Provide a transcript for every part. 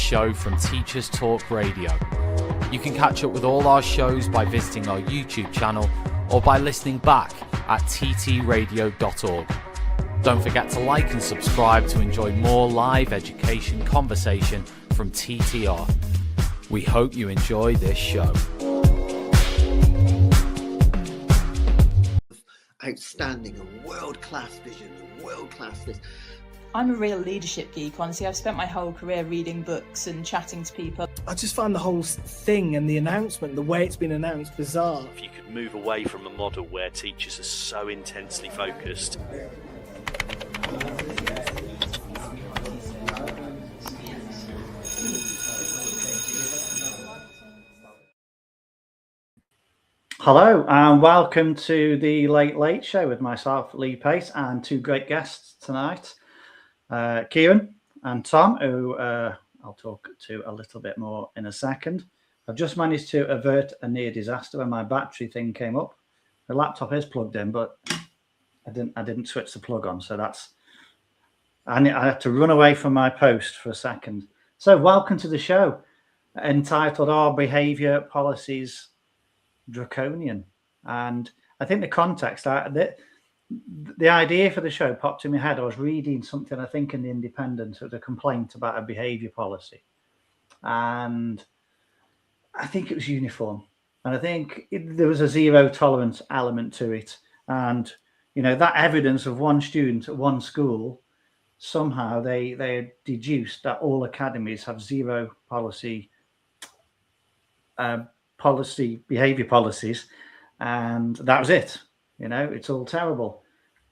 show from Teachers Talk Radio. You can catch up with all our shows by visiting our YouTube channel or by listening back at ttradio.org. Don't forget to like and subscribe to enjoy more live education conversation from TTR. We hope you enjoy this show. Outstanding, a world-class vision, a world-class this. I'm a real leadership geek, honestly. I've spent my whole career reading books and chatting to people. I just find the whole thing and the announcement, the way it's been announced, bizarre. If you could move away from a model where teachers are so intensely focused. Hello and welcome to the Late Late Show with myself, Lee Pace, and two great guests tonight, Kieran and Tom, who I'll talk to a little bit more in a second. I've just managed to avert a near disaster when my battery thing came up. The laptop is plugged in, but I didn't switch the plug on, so I had to run away from my post for a second. So welcome to the show, entitled "Are Behaviour Policies Draconian?" And I think the context, the idea for the show popped in my head. I was reading something, I think, in the Independent, of a complaint about a behaviour policy, and I think it was uniform, and I think there was a zero tolerance element to it, and you know that evidence of one student at one school, somehow they deduced that all academies have zero behavior policies, and that was it. You know, it's all terrible.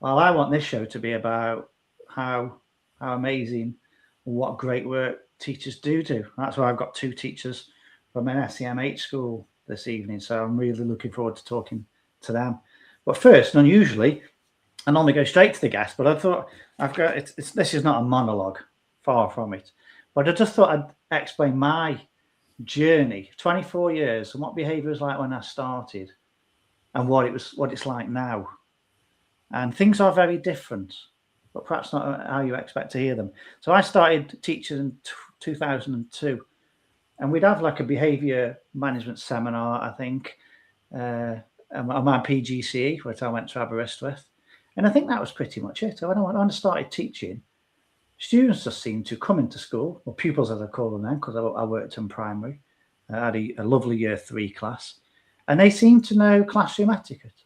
Well, I want this show to be about how amazing, what great work teachers do. That's why I've got two teachers from an SEMH school this evening, so I'm really looking forward to talking to them. But first, and unusually, I normally go straight to the guest, but I thought this is not a monologue, far from it, but I just thought I'd explain my journey, 24 years, and what behaviour was like when I started and what it's like now. And things are very different, but perhaps not how you expect to hear them. So I started teaching in 2002, and we'd have like a behaviour management seminar, I think, on my PGCE, which I went to Aberystwyth. And I think that was pretty much it. When I started teaching, students just seemed to come into school, or pupils as I call them then, because I worked in primary. I had a lovely year 3 class, and they seemed to know classroom etiquette.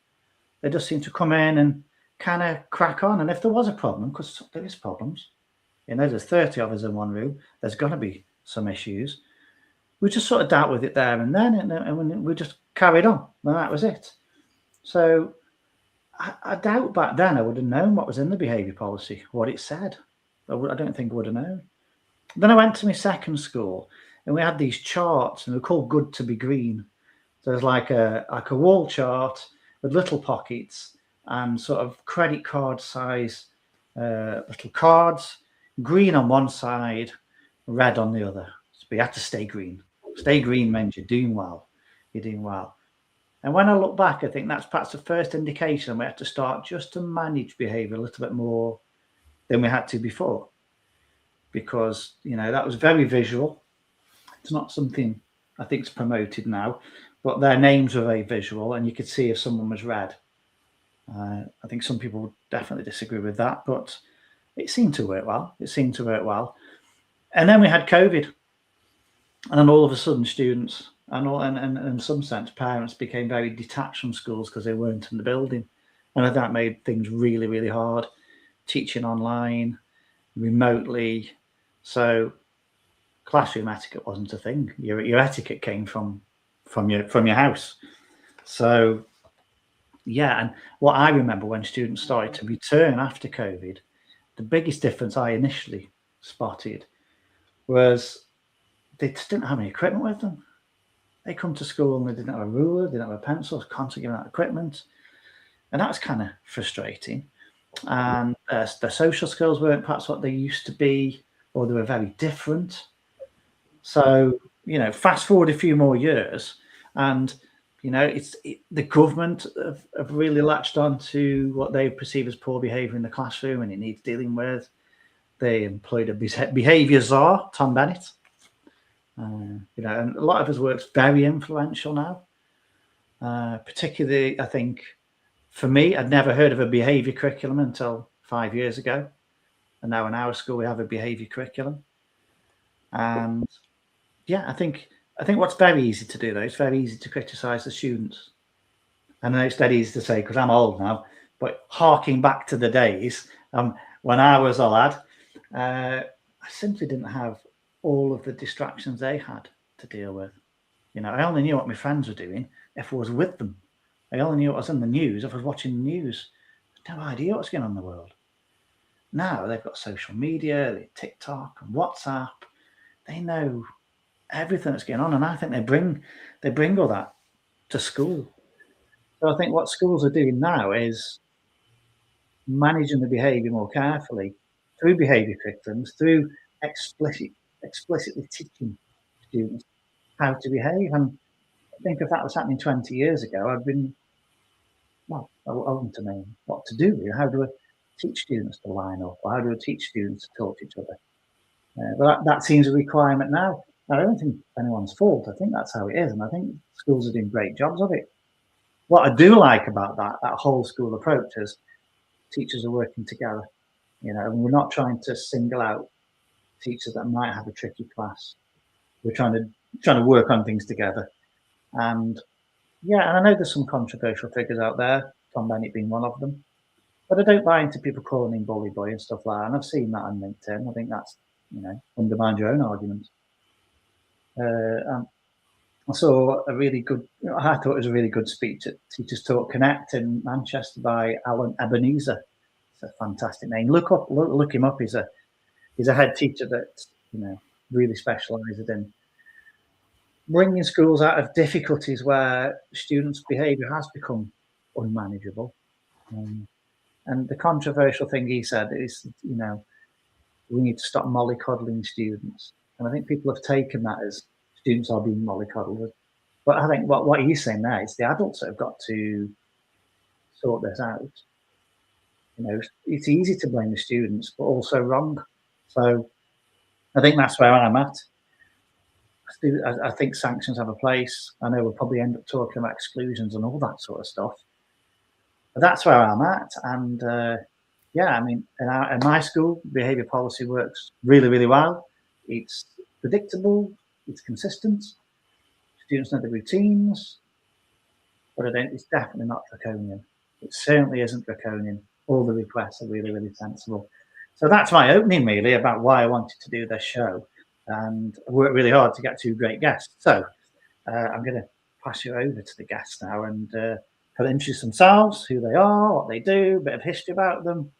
They just seemed to come in and kind of crack on. And if there was a problem, because there is problems, you know, there's 30 of us in one room, there's going to be some issues. We just sort of dealt with it there and then, and we just carried on, and that was it. So I doubt back then I would have known what was in the behaviour policy, what it said. I don't think I would have known. Then I went to my second school, and we had these charts, and they're called Good to be Green. So there's like a wall chart with little pockets and sort of credit card size little cards, green on one side, red on the other. So you have to stay green. Stay green means you're doing well. You're doing well. And when I look back, I think that's perhaps the first indication we have to start just to manage behaviour a little bit more than we had to before, because you know that was very visual. It's not something I think is promoted now, but their names were very visual, and you could see if someone was red. I think some people would definitely disagree with that, but it seemed to work well. And then we had COVID, and all of a sudden students and in some sense parents became very detached from schools because they weren't in the building, and that made things really, really hard. Teaching online, remotely, so classroom etiquette wasn't a thing. Your etiquette came from your house. So yeah, and what I remember when students started to return after COVID, the biggest difference I initially spotted was they just didn't have any equipment with them. They come to school and they didn't have a ruler, they didn't have a pencil, constantly giving out equipment, and that's kind of frustrating. And their social skills weren't perhaps what they used to be, or they were very different. So, you know, fast forward a few more years, and you know, the government have really latched on to what they perceive as poor behaviour in the classroom, and it needs dealing with. They employed a behaviour czar, Tom Bennett, And a lot of his work's very influential now. Particularly, I think, for me, I'd never heard of a behaviour curriculum until 5 years ago. And now in our school, we have a behaviour curriculum. And yeah, I think what's very easy to do, though, it's very easy to criticise the students. I know it's very easy to say because I'm old now, but harking back to the days when I was a lad, I simply didn't have all of the distractions they had to deal with. I only knew what my friends were doing if I was with them. I only knew what was in the news if I was watching the news. I had no idea what's going on in the world. Now they've got social media, TikTok and WhatsApp. They know everything that's going on, and I think they bring all that to school. So I think what schools are doing now is managing the behaviour more carefully through behaviour curriculums, through explicitly teaching students how to behave. And I think if that was happening 20 years ago, I'd been, I wouldn't know what to do. How do I teach students to line up? Or how do I teach students to talk to each other? But that seems a requirement now. I don't think anyone's fault. I think that's how it is. And I think schools are doing great jobs of it. What I do like about that whole school approach is teachers are working together. And we're not trying to single out teachers that might have a tricky class. We're trying to work on things together. And yeah, and I know there's some controversial figures out there, Tom Bennett being one of them. But I don't buy into people calling him bully boy and stuff like that. And I've seen that on LinkedIn. I think that's, undermine your own argument. I saw I thought it was a really good speech at Teachers Talk Connect in Manchester by Alan Ebenezer. It's a fantastic name. Look him up. He's a head teacher that really specialises in bringing schools out of difficulties where students' behaviour has become unmanageable. And the controversial thing he said is, we need to stop mollycoddling students. And I think people have taken that as students are being mollycoddled. But I think what he's saying there is the adults that have got to sort this out. It's easy to blame the students, but also wrong. So I think that's where I'm at. I think sanctions have a place. I know we'll probably end up talking about exclusions and all that sort of stuff. But that's where I'm at. And in my school, behaviour policy works really, really well. It's predictable. It's consistent. Students know the routines. But it's definitely not draconian. It certainly isn't draconian. All the requests are really, really sensible. So that's my opening, really, about why I wanted to do this show. And I worked really hard to get two great guests. So I'm going to pass you over to the guests now and introduce themselves, who they are, what they do, a bit of history about them.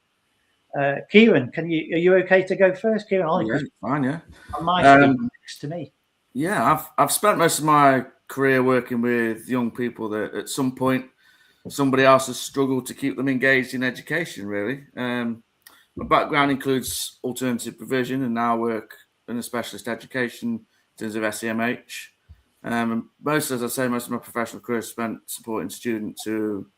Kieran, are you okay to go first? Kieran, yeah, fine, yeah. On my screen next to me. Yeah, I've spent most of my career working with young people that at some point somebody else has struggled to keep them engaged in education, really. My background includes alternative provision and now work in a specialist education in terms of SEMH. Most of my professional career is spent supporting students who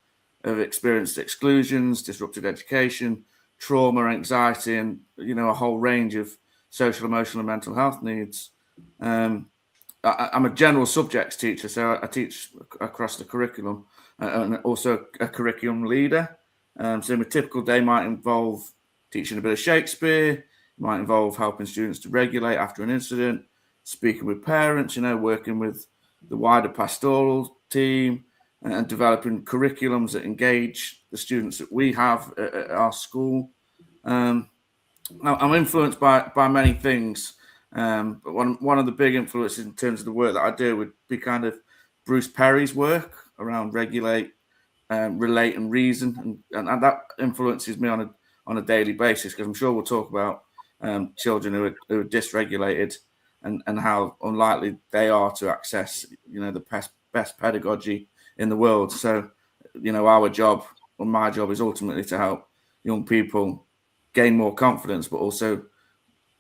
have experienced exclusions, disrupted education, trauma, anxiety, and a whole range of social, emotional, and mental health needs. I'm a general subjects teacher, so I teach across the curriculum and also a curriculum leader. So my typical day might involve teaching a bit of Shakespeare, might involve helping students to regulate after an incident, speaking with parents, working with the wider pastoral team and developing curriculums that engage the students that we have at our school. I'm influenced by many things, but one of the big influences in terms of the work that I do would be kind of Bruce Perry's work around regulate, relate and reason. And that influences me on a daily basis, because I'm sure we'll talk about children who are dysregulated and how unlikely they are to access, the best pedagogy in the world. So, our job, or my job, is ultimately to help young people gain more confidence, but also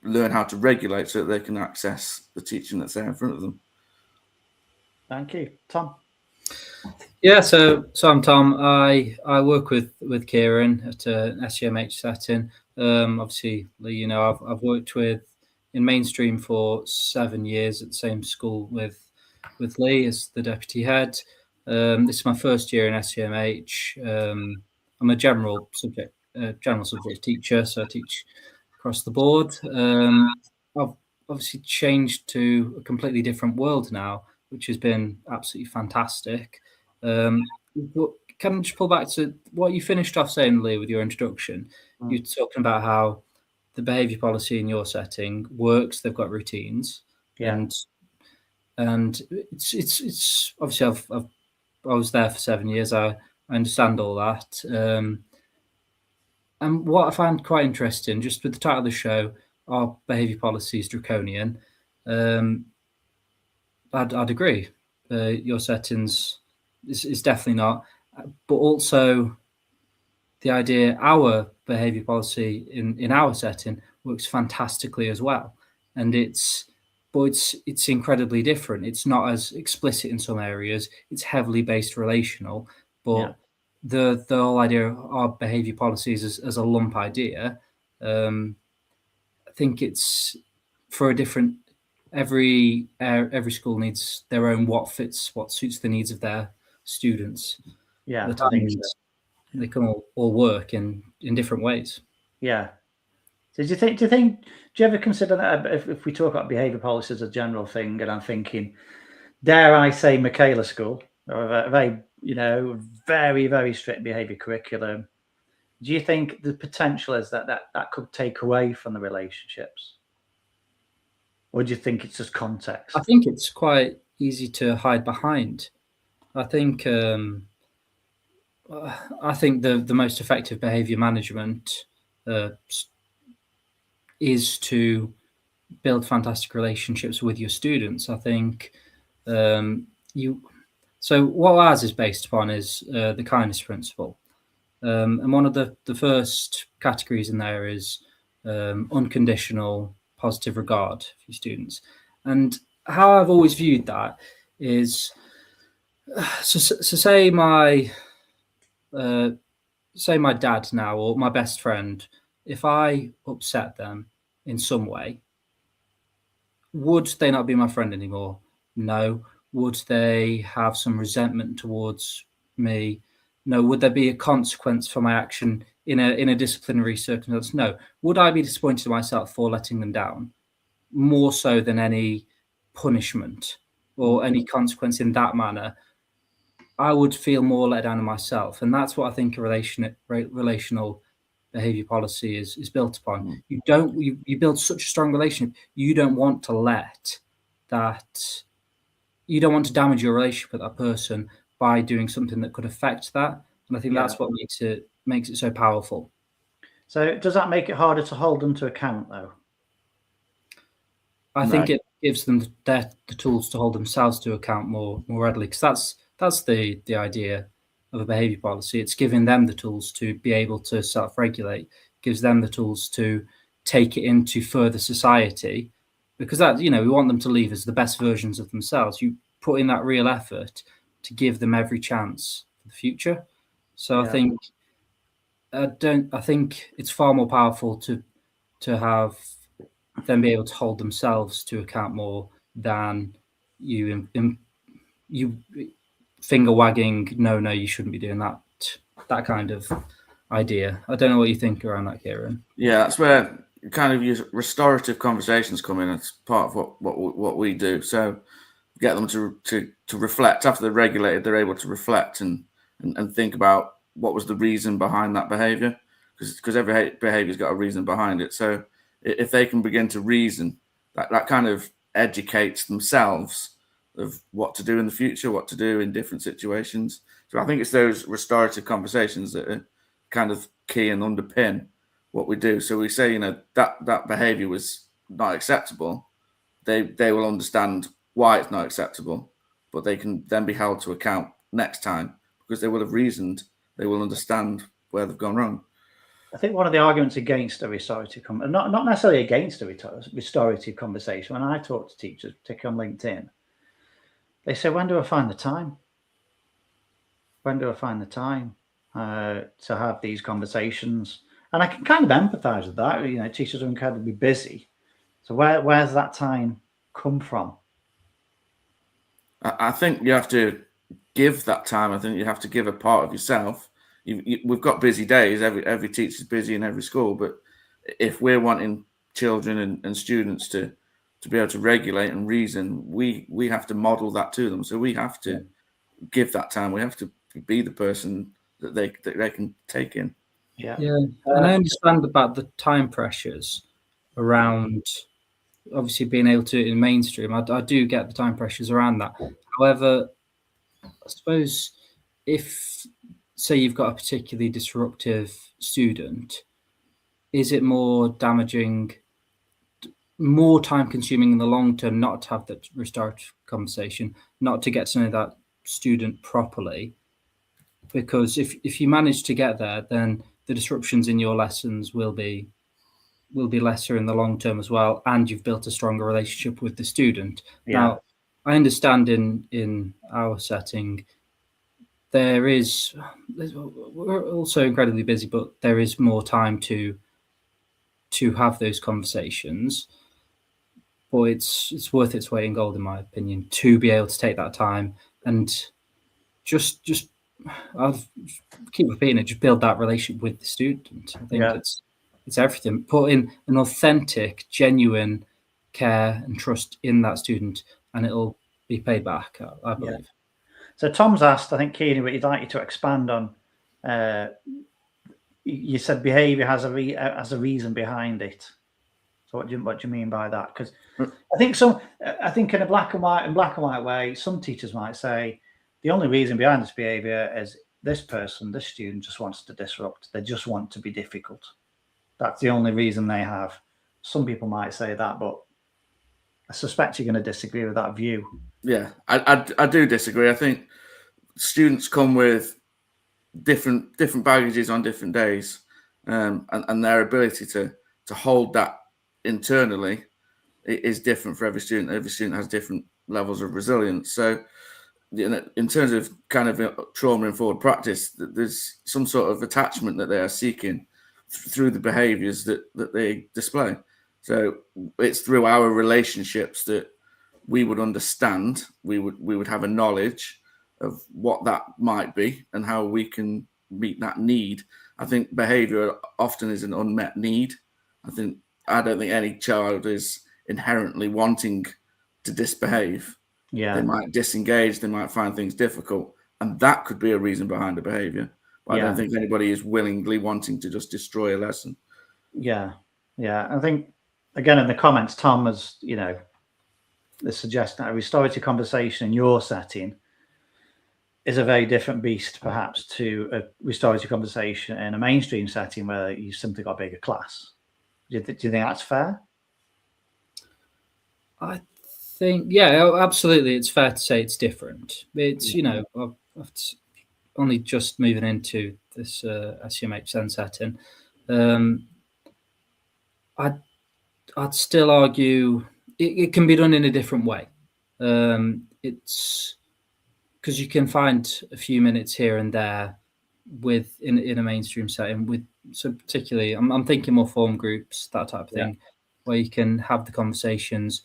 learn how to regulate so that they can access the teaching that's there in front of them. Thank you. Tom? Yeah, so I'm Tom. I work with Kieran at an SEMH setting. Obviously, I've worked with in mainstream for 7 years at the same school with Lee as the deputy head. This is my first year in SEMH. I'm a general subject teacher, so I teach across the board. I've obviously changed to a completely different world now, which has been absolutely fantastic. But can I just pull back to what you finished off saying, Lee, with your introduction? You're talking about how the behaviour policy in your setting works. They've got routines, and it's obviously I was there for 7 years. I understand all that. And what I find quite interesting, just with the title of the show, are behaviour policies draconian? I'd agree. Your settings is definitely not, but also the idea our behaviour policy in our setting works fantastically as well, and it's incredibly different. It's not as explicit in some areas. It's heavily based relational, but the whole idea of our behaviour policies as a lump idea, I think it's for a different. Every school needs their own what suits the needs of their students. Yeah, the times they can all work in different ways. Yeah. So do you ever consider that if we talk about behaviour policy as a general thing, and I'm thinking, dare I say, Michaela School, or a very, very, very strict behaviour curriculum, do you think the potential is that could take away from the relationships? Or do you think it's just context? I think it's quite easy to hide behind. I think the most effective behaviour management is to build fantastic relationships with your students. I think so what ours is based upon is the kindness principle. And one of the first categories in there is unconditional positive regard for your students. And how I've always viewed that is, so say my dad now, or my best friend, if I upset them in some way, would they not be my friend anymore? No. Would they have some resentment towards me? No. Would there be a consequence for my action in a disciplinary circumstance? No. Would I be disappointed in myself for letting them down? More so than any punishment or any consequence in that manner, I would feel more let down in myself. And that's what I think a relational behaviour policy is built upon. You build such a strong relationship, you don't want to damage your relationship with that person by doing something that could affect that. And I think that's what makes it so powerful. So does that make it harder to hold them to account, though? I think it gives them the tools to hold themselves to account more readily, because that's the idea of a behaviour policy. It's giving them the tools to be able to self-regulate, gives them the tools to take it into further society, because that, we want them to leave as the best versions of themselves. You put in that real effort to give them every chance for the future. So I think it's far more powerful to have them be able to hold themselves to account more than you finger wagging, no, you shouldn't be doing that kind of idea. I don't know what you think around that, Kieran. Yeah, that's where kind of your restorative conversations come in. It's part of what we do. So get them to reflect. After they're regulated, they're able to reflect and think about what was the reason behind that behaviour, because every behaviour's got a reason behind it. So if they can begin to reason, that kind of educates themselves of what to do in the future, what to do in different situations. So I think it's those restorative conversations that are kind of key and underpin what we do. So we say, that behaviour was not acceptable. They will understand why it's not acceptable, but they can then be held to account next time because they will have reasoned. They will understand where they've gone wrong. I think one of the arguments against a restorative not necessarily against a restorative conversation, when I talk to teachers, particularly on LinkedIn, they say, when do I find the time? When do I find the time to have these conversations? And I can kind of empathise with that. Teachers are incredibly busy. So where's that time come from? I think you have to give that time. I think you have to give a part of yourself. We've got busy days. Every teacher's busy in every school. But if we're wanting children and students to be able to regulate and reason, we have to model that to them. So we have to give that time. We have to be the person that they can take in. Yeah. And I understand about the time pressures around obviously being able to in mainstream. I do get the time pressures around that. However, I suppose if, say, you've got a particularly disruptive student, is it more damaging, more time consuming in the long term not to have that restorative conversation, not to get to know that student properly? Because if you manage to get there, then the disruptions in your lessons will be lesser in the long term as well, and you've built a stronger relationship with the student. Now, I understand in our setting we're also incredibly busy, but there is more time to have those conversations. But it's worth its weight in gold, in my opinion, to be able to take that time and just I'll keep repeating it, just build that relationship with the student. I think it's everything. Put in an authentic, genuine care and trust in that student, and it'll be paid back, I believe. Yeah. So Tom's asked, I think, Kieran, what he'd like you to expand on. You said behaviour has a reason behind it. So what do you mean by that? Because I think in a black and white way, some teachers might say the only reason behind this behaviour is this student just wants to disrupt. They just want to be difficult. That's the only reason they have. Some people might say that, but I suspect you're going to disagree with that view. Yeah, I do disagree. I think students come with different baggages on different days, and their ability to hold that internally is different for every student. Every student has different levels of resilience. So, in terms of kind of trauma-informed practice, there's some sort of attachment that they are seeking through the behaviours that they display. So it's through our relationships that we would understand, we would have a knowledge of what that might be and how we can meet that need. I think behaviour often is an unmet need. I don't think any child is inherently wanting to disbehave. Yeah. They might disengage, they might find things difficult, and that could be a reason behind the behaviour. But I don't think anybody is willingly wanting to just destroy a lesson. Yeah. I think, again, in the comments, Tom has, the suggestion that a restorative conversation in your setting is a very different beast, perhaps, to a restorative conversation in a mainstream setting where you've simply got a bigger class. Do you think that's fair? I think, absolutely. It's fair to say it's different. It's, I've only just moving into this SEMH Zen setting. I'd still argue it can be done in a different way. It's because you can find a few minutes here and there in a mainstream setting so particularly I'm thinking more form groups, that type of thing, where you can have the conversations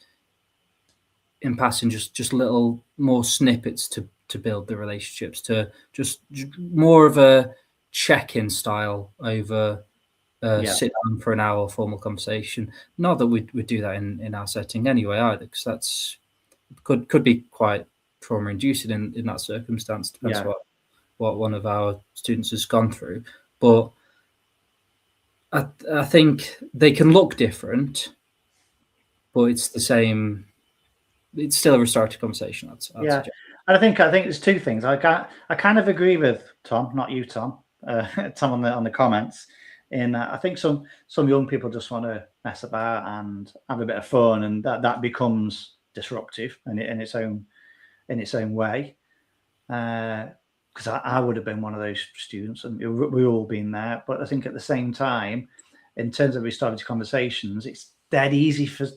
in passing, just little more snippets to build the relationships, to just more of a check-in style over sit down for an hour formal conversation. Not that we'd do that in our setting anyway either, because that's could be quite trauma inducing in that circumstance. Depends what one of our students has gone through. But I think they can look different, but it's the same. It's still a restorative conversation. I'd suggest. And I think there's two things. I kind of agree with Tom, not you, Tom. Tom on the comments. I think some young people just want to mess about and have a bit of fun, and that becomes disruptive in its own way. Because I would have been one of those students, and we've all been there. But I think at the same time, in terms of restorative conversations, it's dead easy from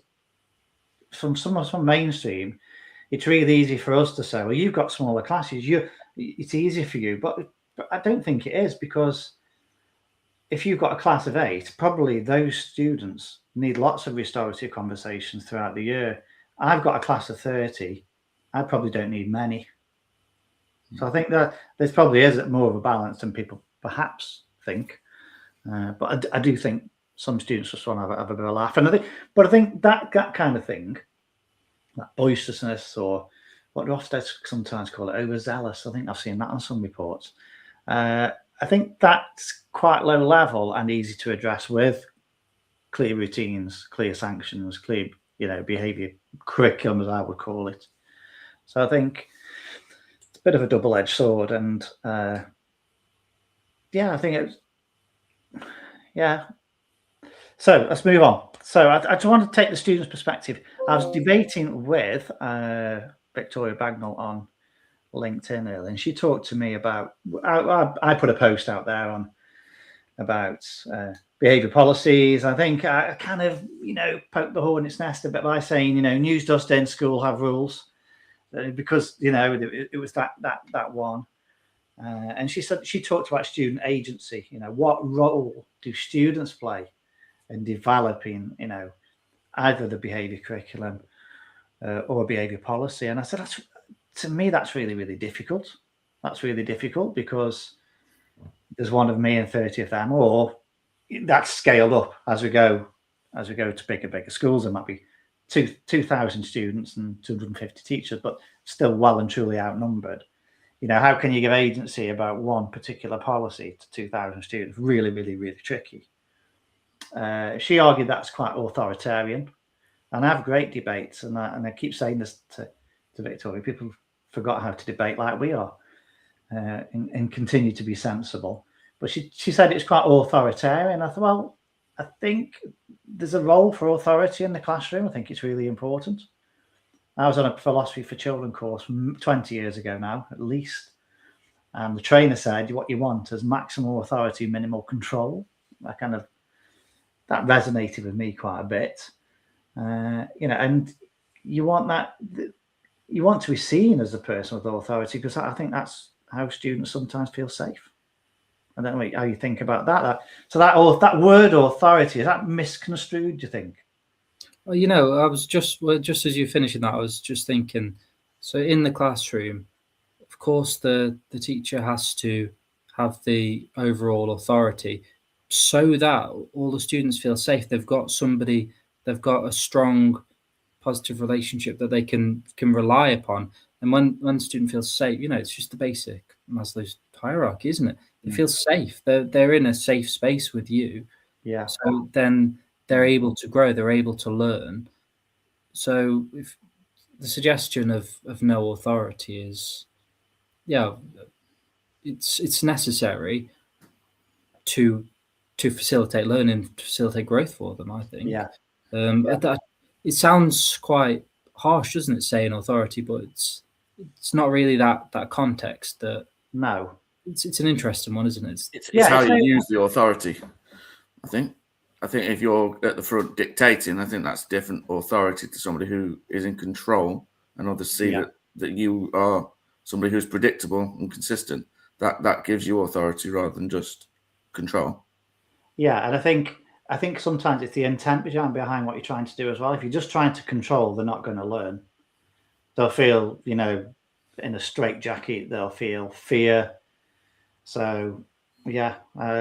mainstream. It's really easy for us to say, well, you've got smaller classes, it's easy for you. But I don't think it is, because if you've got a class of 8, probably those students need lots of restorative conversations throughout the year. I've got a class of 30. I probably don't need many. So I think that there probably is more of a balance than people perhaps think. But I do think some students just want to have a bit of a laugh. And I think that kind of thing, that boisterousness, or what do Ofsted sometimes call it, overzealous. I think I've seen that on some reports. I think that's quite low level and easy to address with clear routines, clear sanctions, clear, behaviour curriculum, as I would call it. So I think it's a bit of a double-edged sword, and I think it's So let's move on. So I just want to take the student's perspective. I was debating with Victoria Bagnall on LinkedIn earlier, and she talked to me about. I put a post out there about behaviour policies. I think I kind of poked the hornet's nest a bit by saying news does in school have rules, because it was that one. And she said she talked about student agency. What role do students play in developing, either the behaviour curriculum or behaviour policy? And I said, to me, that's really, really difficult. That's really difficult because there's one of me and 30 of them, or that's scaled up as we go to bigger schools. There might be 2,000 students and 250 teachers, but still well and truly outnumbered. How can you give agency about one particular policy to 2,000 students? Really, really, really tricky. She argued that's quite authoritarian, and I have great debates, and I keep saying this to Victoria. People forgot how to debate like we are, and continue to be sensible. But she said it's quite authoritarian. I thought, well, I think there's a role for authority in the classroom. I think it's really important. I was on a philosophy for children course 20 years ago now, at least. And the trainer said, what you want is maximal authority, minimal control. That resonated with me quite a bit. And you want that, you want to be seen as a person with authority, because I think that's how students sometimes feel safe. I don't know how you think about that. So that word authority, is that misconstrued, do you think? Well, I was just as you finishing that, I was just thinking, so in the classroom, of course, the teacher has to have the overall authority so that all the students feel safe. They've got somebody, they've got a strong, positive relationship that they can rely upon. And when the student feels safe, it's just the basic Maslow's hierarchy, isn't it? They feel safe. They're in a safe space with you. Yeah. So then they're able to grow, they're able to learn. So if the suggestion of no authority is, it's necessary to facilitate learning, to facilitate growth for them, I think. Yeah. It sounds quite harsh, doesn't it, saying authority, but it's not really that context. No. It's an interesting one, isn't it? It's how you use the authority, I think. I think if you're at the front dictating, I think that's different authority to somebody who is in control, and others see that you are somebody who's predictable and consistent. That gives you authority rather than just control. Yeah, and I think sometimes it's the intent behind what you're trying to do as well. If you're just trying to control, they're not going to learn. They'll feel, in a straitjacket. They'll feel fear. So. Yeah,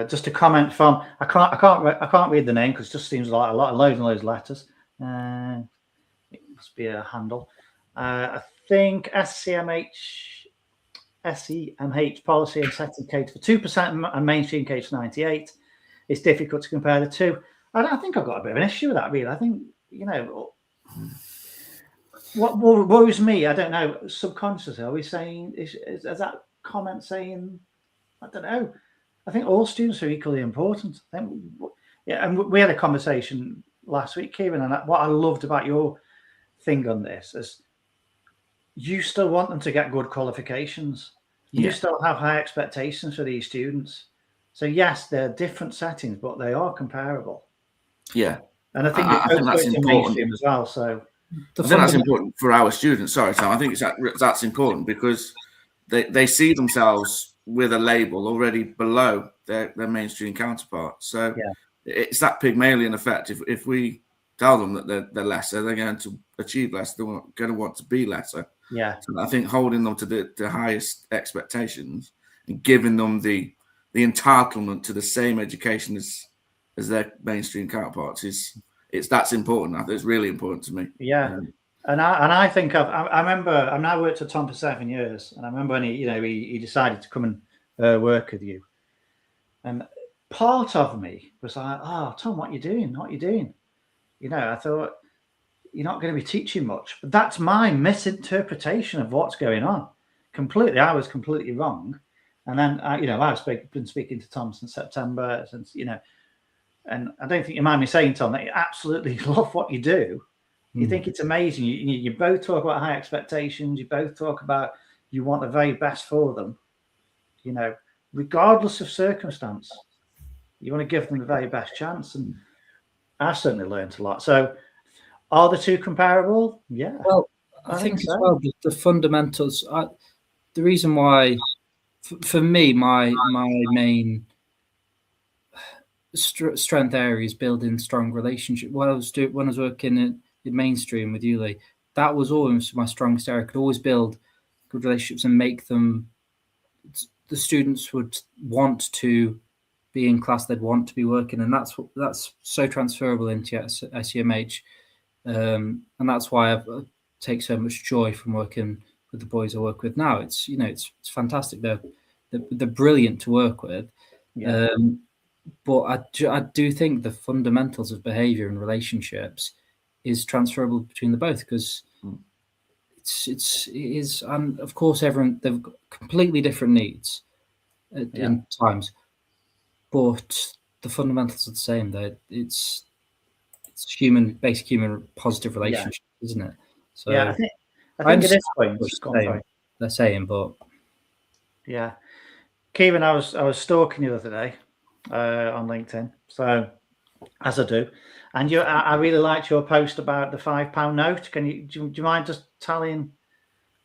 just a comment from I can't read the name because it just seems like loads and loads of letters. It must be a handle. I think SEMH policy and setting cater for 2% and mainstream cater for 98. It's difficult to compare the two. I think I've got a bit of an issue with that. Really, I think what worries me. I don't know. Subconsciously, are we saying is that comment saying? I don't know. I think all students are equally important. And we had a conversation last week, Kieran, and what I loved about your thing on this is you still want them to get good qualifications. You still have high expectations for these students. So yes, they're different settings, but they are comparable. Yeah, and I think that's important as well. So I think that's important for our students. Sorry, Tom. I think that's important because they see themselves with a label already below their mainstream counterparts. So Yeah. it's that Pygmalion effect. If we tell them that they're lesser, they're going to achieve less. They're going to want to be lesser. Yeah. So I think holding them to the highest expectations and giving them the entitlement to the same education as their mainstream counterparts that's important. I think it's really important to me. Yeah. And I think I remember I worked at Tom for 7 years, and I remember when he decided to come and work with you, and part of me was like, "Oh, Tom, what you doing? What you doing?" I thought, you're not going to be teaching much, but that's my misinterpretation of what's going on. Completely, I was completely wrong. And then I've been speaking to Tom since September, and I don't think you mind me saying, Tom, that you absolutely love what you do. You think it's amazing. You both talk about high expectations. You both talk about you want the very best for them, regardless of circumstance. You want to give them the very best chance. And I've certainly learned a lot. So are the two comparable? Yeah. Well, I think so. as well, the fundamentals, the reason why, for me, my main strength area is building strong relationship. When I was working in mainstream with Uli, that was always my strongest area. I could always build good relationships and make them, the students would want to be in class, they'd want to be working, and that's so transferable into SEMH, and that's why I take so much joy from working with the boys I work with now. It's it's fantastic. They're brilliant to work with. Yeah. But I do think the fundamentals of behaviour and relationships is transferable between the both, because it is, and of course they've got completely different needs in times, but the fundamentals are the same. It's basic human positive relationship, isn't it? So I think at this point they're saying, but yeah, Kieran, I was stalking you the other day on LinkedIn, so as I do, and I really liked your post about the £5 note. Do you mind just telling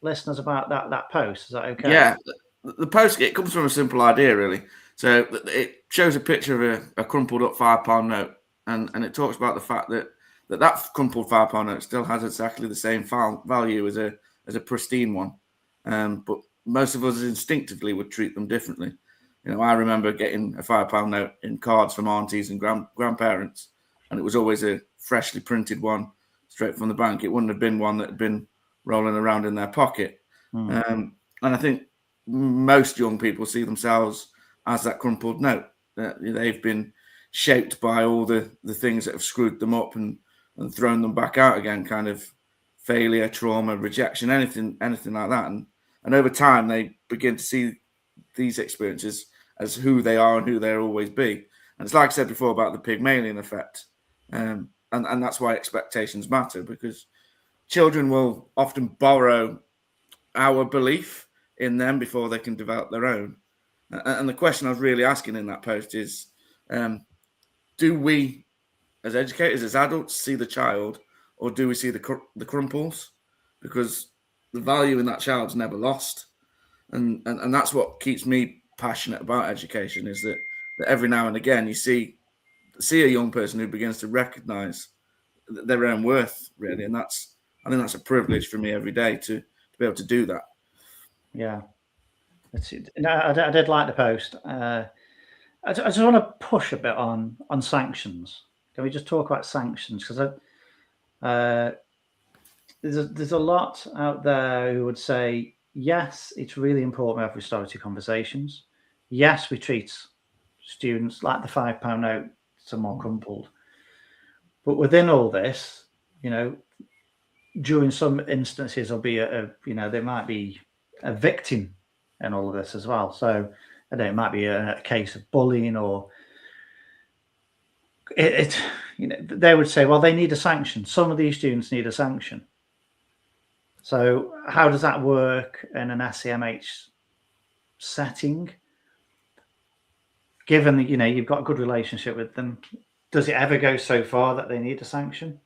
listeners about that post? Is that okay? Yeah, the post, it comes from a simple idea, really. So it shows a picture of a crumpled up £5 note, and it talks about the fact that crumpled £5 note still has exactly the same value as a pristine one, but most of us instinctively would treat them differently. I remember getting a £5 note in cards from aunties and grandparents, and it was always a freshly printed one straight from the bank. It wouldn't have been one that had been rolling around in their pocket. And I think most young people see themselves as that crumpled note. They've been shaped by all the things that have screwed them up and thrown them back out again, kind of failure, trauma, rejection, anything like that. And over time, they begin to see these experiences as who they are and who they'll always be. And it's like I said before about the Pygmalion effect. And that's why expectations matter, because children will often borrow our belief in them before they can develop their own. And the question I was really asking in that post is, do we, as educators, as adults, see the child, or do we see the crumples? Because the value in that child's never lost. And that's what keeps me passionate about education, is that every now and again you see a young person who begins to recognise their own worth, really. And I think that's a privilege for me every day to be able to do that. Yeah. I did like the post. I just want to push a bit on sanctions. Can we just talk about sanctions? Because there's a lot out there who would say, yes, it's really important we have restorative conversations. Yes, we treat students like the £5 note, some more crumpled. But within all this, during some instances, there'll be there might be a victim in all of this as well. So I don't know, it might be a case of bullying, or they would say, well, they need a sanction. Some of these students need a sanction. So how does that work in an SEMH setting? Given that, you've got a good relationship with them, does it ever go so far that they need a sanction?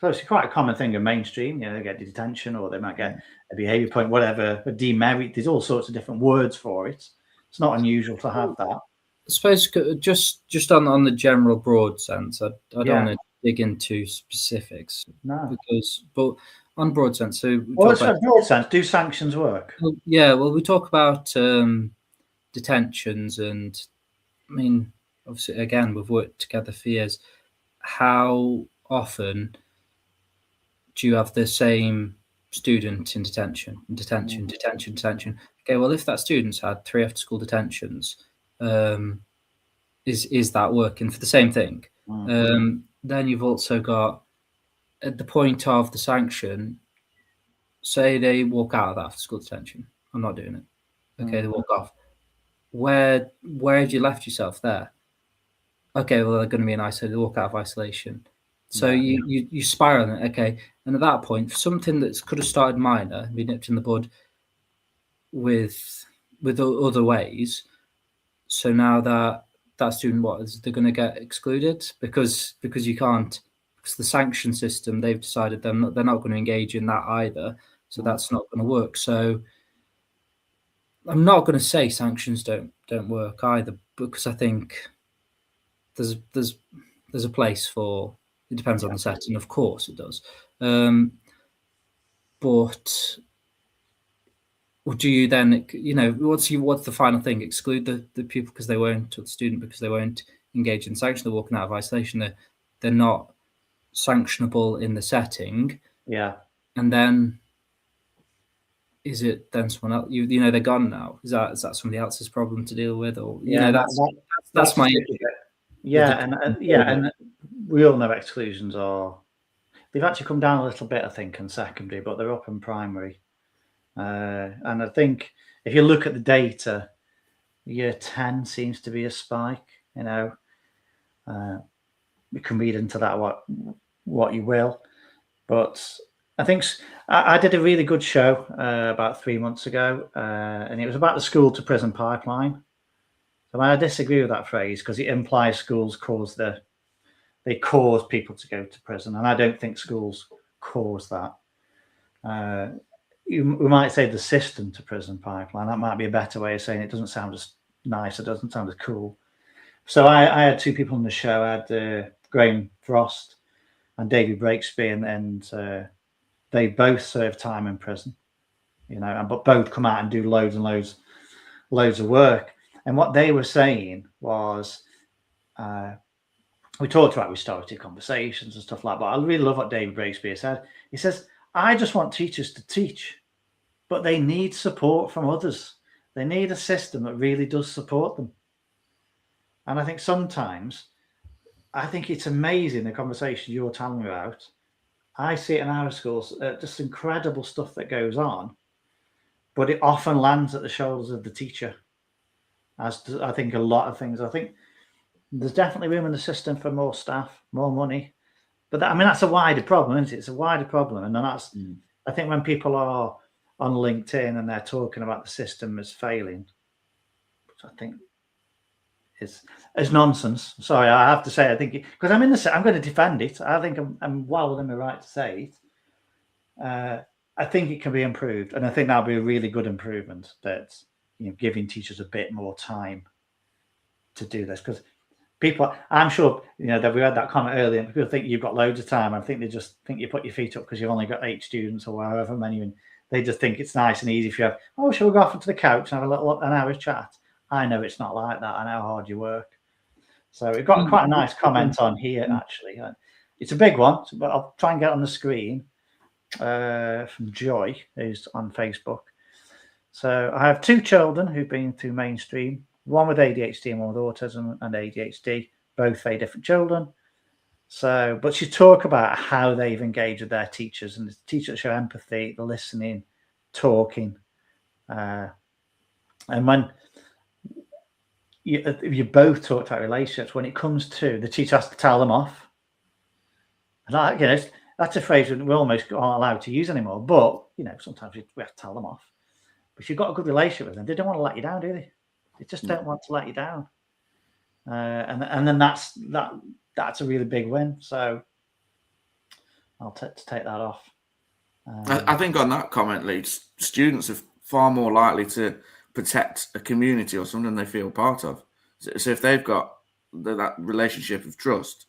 So it's quite a common thing in mainstream. They get detention, or they might get a behaviour point, whatever, a demerit. There's all sorts of different words for it. It's not unusual to have that. I suppose just on the general broad sense, I don't want to dig into specifics. No. But on broad sense, so Well, broad sense, do sanctions work? Well, we talk about detentions, and I mean, obviously, again, we've worked together for years. How often do you have the same student in detention? Okay, well, if that student's had 3 after-school detentions, is that working for the same thing? Then you've also got, at the point of the sanction, say they walk out of that after-school detention. I'm not doing it. Okay, they walk off. Where have you left yourself there? Okay, well, they're going to be in isolation. They walk out of isolation. So you spiral it. Okay, and at that point, for something that could have started minor, be nipped in the bud with other ways. So now that student, they're going to get excluded because you can't, because the sanction system, they've decided they're not going to engage in that either. So that's not going to work. So I'm not going to say sanctions don't work either, because I think there's a place for, it depends on the setting, of course it does. But do you then, what's the final thing? Exclude the pupil because they won't, or the student because they won't engage in sanction? They're walking out of isolation. They're not sanctionable in the setting. Yeah. And then is it then someone else? They're gone now. Is that somebody else's problem to deal with, or that's my issue. Yeah, and we all know exclusions they've actually come down a little bit, I think, in secondary, but they're up in primary. And I think if you look at the data, year 10 seems to be a spike. You can read into that what you will, but I think I did a really good show about 3 months ago, and it was about the school to prison pipeline. So I disagree with that phrase because it implies schools cause people to go to prison, and I don't think schools cause that. We might say the system to prison pipeline. That might be a better way of saying it. It doesn't sound as nice. It doesn't sound as cool. So I had 2 people on the show. I had Graham Frost and David Breaksby, and they both serve time in prison, but both come out and do loads and loads of work. And what they were saying was, we talked about restorative conversations and stuff like that. I really love what David Breaksby said. He says, I just want teachers to teach, but they need support from others. They need a system that really does support them. And I think sometimes, it's amazing the conversation you're telling me about. I see it in our schools, just incredible stuff that goes on, but it often lands at the shoulders of the teacher. As do, I think, a lot of things. I think there's definitely room in the system for more staff, more money. But that's a wider problem, isn't it? It's a wider problem. And then I think when people are on LinkedIn and they're talking about the system as failing, which I think is nonsense. Sorry, I have to say, I think, because I'm going to defend it. I think I'm well within my right to say it. I think it can be improved. And I think that'll be a really good improvement, that giving teachers a bit more time to do this. Because people, I'm sure, that we had that comment earlier, and people think you've got loads of time. I think they just think you put your feet up because you've only got 8 students or however many, and they just think it's nice and easy if you have, shall we go off onto the couch and have an hour's chat? I know it's not like that. I know how hard you work. So we've got quite a nice comment on here, actually. It's a big one, but I'll try and get on the screen, from Joy, who's on Facebook. So I have 2 children who've been through mainstream, one with ADHD and one with autism and ADHD, both very different children. So, but she talk about how they've engaged with their teachers, and the teachers show empathy, the listening, talking. And when you both talk about relationships, when it comes to the teacher has to tell them off. And that's a phrase we almost aren't allowed to use anymore. But, sometimes we have to tell them off. But if you've got a good relationship with them, they don't want to let you down, do they? They just don't want to let you down. And then that's a really big win. So I'll take that off. I think on that comment, Lee, students are far more likely to protect a community or something they feel part of. So if they've got that relationship of trust,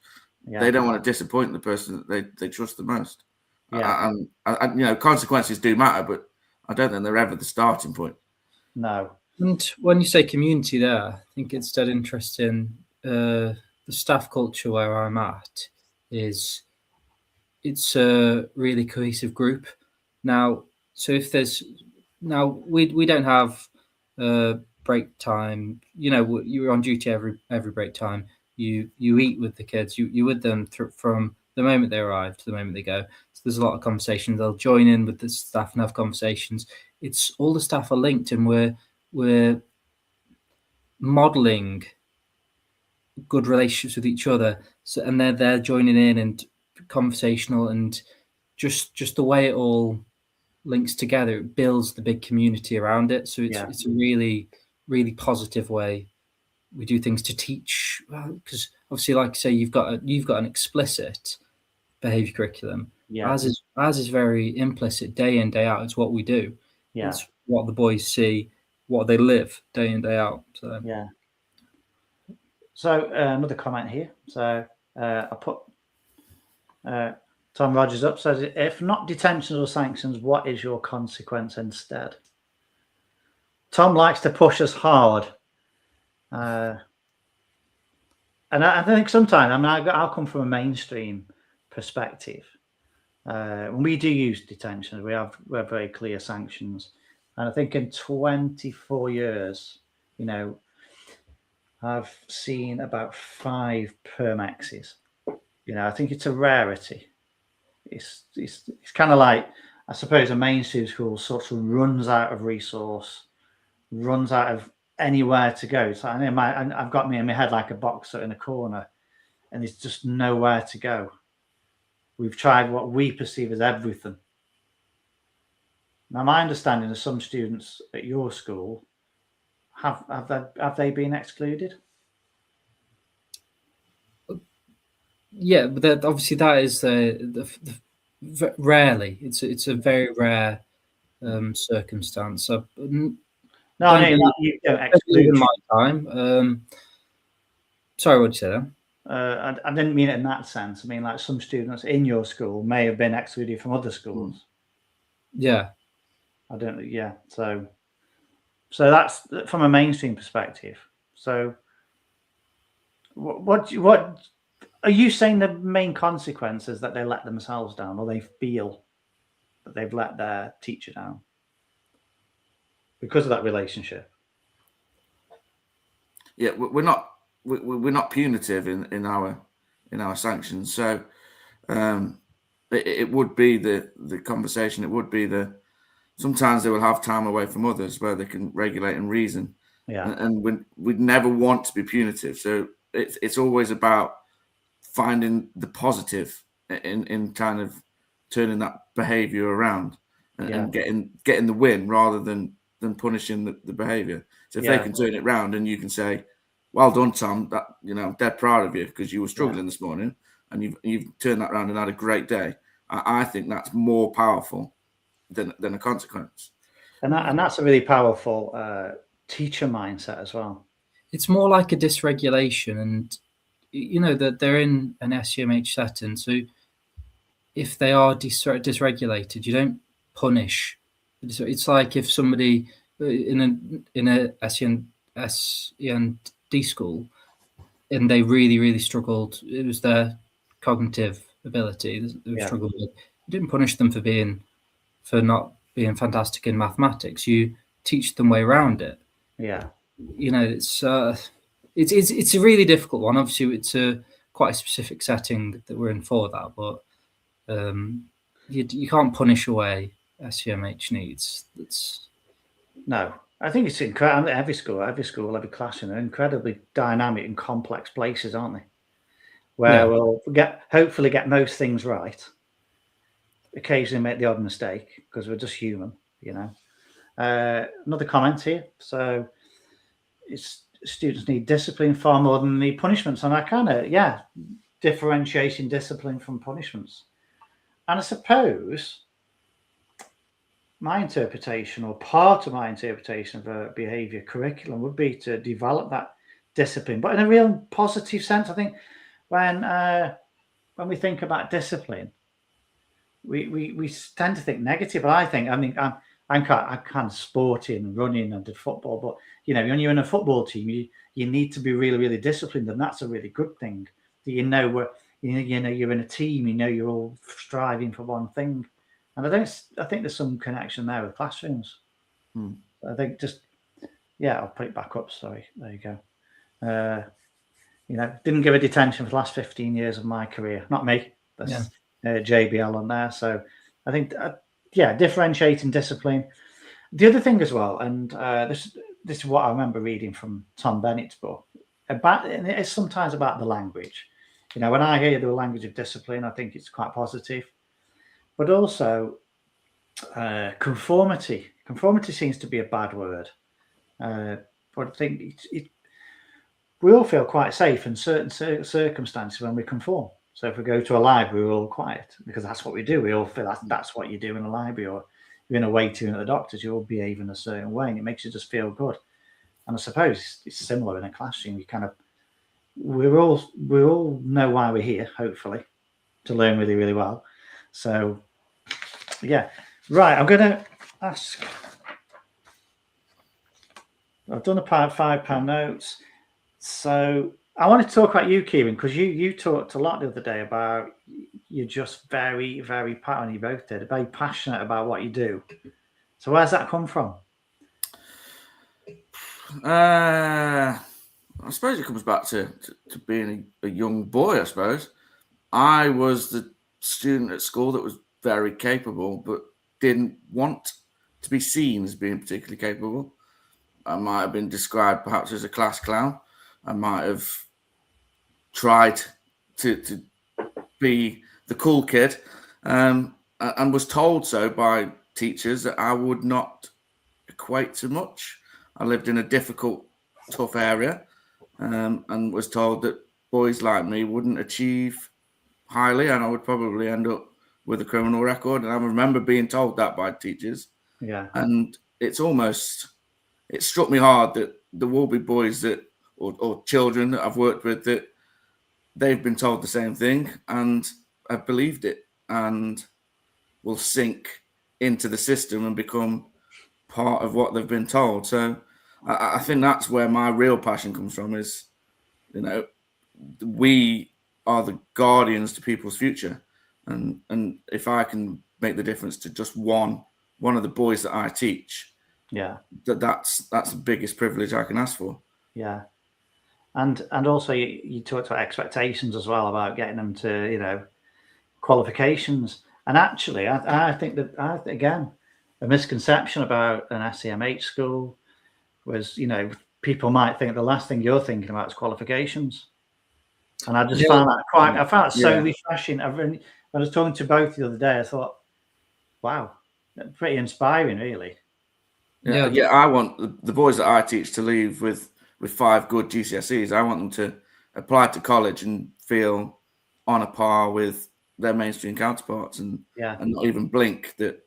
they don't want to disappoint the person that they trust the most. And consequences do matter, but I don't think they're ever the starting point. No. And when you say community there, I think it's dead interesting. The staff culture where I'm at it's a really cohesive group. Now, so if there's we don't have break time. You're on duty every break time. You eat with the kids. You're with them from the moment they arrive to the moment they go. So there's a lot of conversations. They'll join in with the staff and have conversations. It's all the staff are linked, and we're modeling good relationships with each other. So, and they're joining in and conversational, and just the way it all links together, it builds the big community around it. So it's a really, really positive way we do things to teach. Because obviously, like I say, you've got an explicit behaviour curriculum. Yeah. As is very implicit, day in, day out. It's what we do. Yeah. It's what the boys see, what they live day in, day out. So yeah. So another comment here. So I put Tom Rogers up, says, if not detentions or sanctions, what is your consequence instead? Tom likes to push us hard. And I think sometimes, I'll come from a mainstream perspective. When we do use detentions, we have very clear sanctions. And I think in 24 years, I've seen about 5 Permexes. I think it's a rarity. It's kind of like, I suppose, a mainstream school sort of runs out of resource, runs out of anywhere to go. So I've got me in my head like a boxer in a corner, and there's just nowhere to go. We've tried what we perceive as everything. Now, my understanding of some students at your school, have they been excluded? Yeah, but obviously that is rarely. It's a very rare circumstance. No, I mean, you don't exclude. In my time. Sorry, what did you say then? I didn't mean it in that sense. I mean, like, some students in your school may have been excluded from other schools. Yeah. I don't know. Yeah. So that's from a mainstream perspective. So what are you saying? The main consequence is that they let themselves down, or they feel that they've let their teacher down because of that relationship? Yeah, we're not punitive in our sanctions. So it would be the conversation. It would be sometimes they will have time away from others where they can regulate and reason. Yeah. And we'd never want to be punitive. So it's always about finding the positive in kind of turning that behaviour around and getting the win rather than punishing the behaviour. So if they can turn it around and you can say, well done, Tom, that I'm dead proud of you because you were struggling this morning and you've turned that around and had a great day. I think that's more powerful than a consequence. And that's a really powerful teacher mindset as well. It's more like a dysregulation, and that they're in an SEMH setting. So if they are dysregulated, you don't punish. It's like if somebody in a SEND school and they really, really struggled, it was their cognitive ability they struggled with. You didn't punish them for not being fantastic in mathematics. You teach them way around it. Yeah. It's a really difficult one. Obviously, it's a quite a specific setting that we're in for that, but you can't punish away SEMH needs. No, I think it's incredible. Every school, every classroom are incredibly dynamic and complex places, aren't they? Where we'll hopefully get most things right. Occasionally make the odd mistake because we're just human, Another comment here. So students need discipline far more than need punishments. And I kind of, differentiating discipline from punishments. And I suppose my interpretation, or part of my interpretation of a behaviour curriculum, would be to develop that discipline, but in a real positive sense. I think when we think about discipline, we tend to think negative. But I'm kind of sporty and running and did football, but when you're in a football team, you need to be really, really disciplined, and that's a really good thing. That you're in a team, you're all striving for one thing. And I think there's some connection there with classrooms. I think I'll put it back up. Sorry, there you go. Didn't give it attention for the last 15 years of my career. Not me. That's JBL on there. So I think, differentiating discipline. The other thing as well, and this is what I remember reading from Tom Bennett's book, and it's sometimes about the language. When I hear the language of discipline, I think it's quite positive. But also conformity. Conformity seems to be a bad word. But I think we all feel quite safe in certain circumstances when we conform. So if we go to a library, we're all quiet because that's what we do. We all feel that's what you do in a library, or you're in a waiting room at the doctor's, you all behave in a certain way, and it makes you just feel good. And I suppose it's similar in a classroom. We all know why we're here, hopefully, to learn really, really well. So, right. I'm going to ask. I've done a £5 notes. So I want to talk about you, Kieran, because you talked a lot the other day about you're just very, very passionate. You both did, very passionate about what you do. So where's that come from? I suppose it comes back to being a young boy, I suppose. I was the student at school that was very capable, but didn't want to be seen as being particularly capable. I might have been described perhaps as a class clown. I might have tried to be the cool kid, and was told so by teachers that I would not equate to much. I lived in a difficult, tough area, and was told that boys like me wouldn't achieve highly, and I would probably end up with a criminal record. And I remember being told that by teachers. Yeah. And it struck me hard that there will be boys that, or children that I've worked with, that they've been told the same thing and have believed it and will sink into the system and become part of what they've been told. So I think that's where my real passion comes from, is, we are the guardians to people's future. And if I can make the difference to just one of the boys that I teach, that's the biggest privilege I can ask for. Yeah. And also you talked about expectations as well, about getting them to, qualifications. And actually, I think that, again, a misconception about an SEMH school was, people might think the last thing you're thinking about is qualifications. And I just found that I found it so refreshing. I was talking to both the other day. I thought, wow, pretty inspiring, really. Yeah. I want the boys that I teach to leave with 5 good GCSEs. I want them to apply to college and feel on a par with their mainstream counterparts, and not even blink that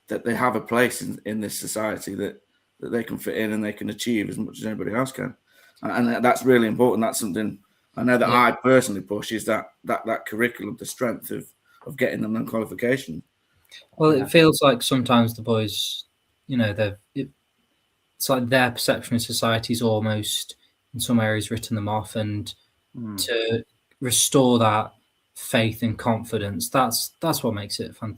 they have a place in this society that they can fit in and they can achieve as much as anybody else can. And that's really important. That's something I know that I personally push, is that curriculum, the strength of getting them on qualification. Well, it feels like sometimes the boys, it's like their perception of society is almost in some areas written them off, and to restore that faith and confidence, that's what makes it fun.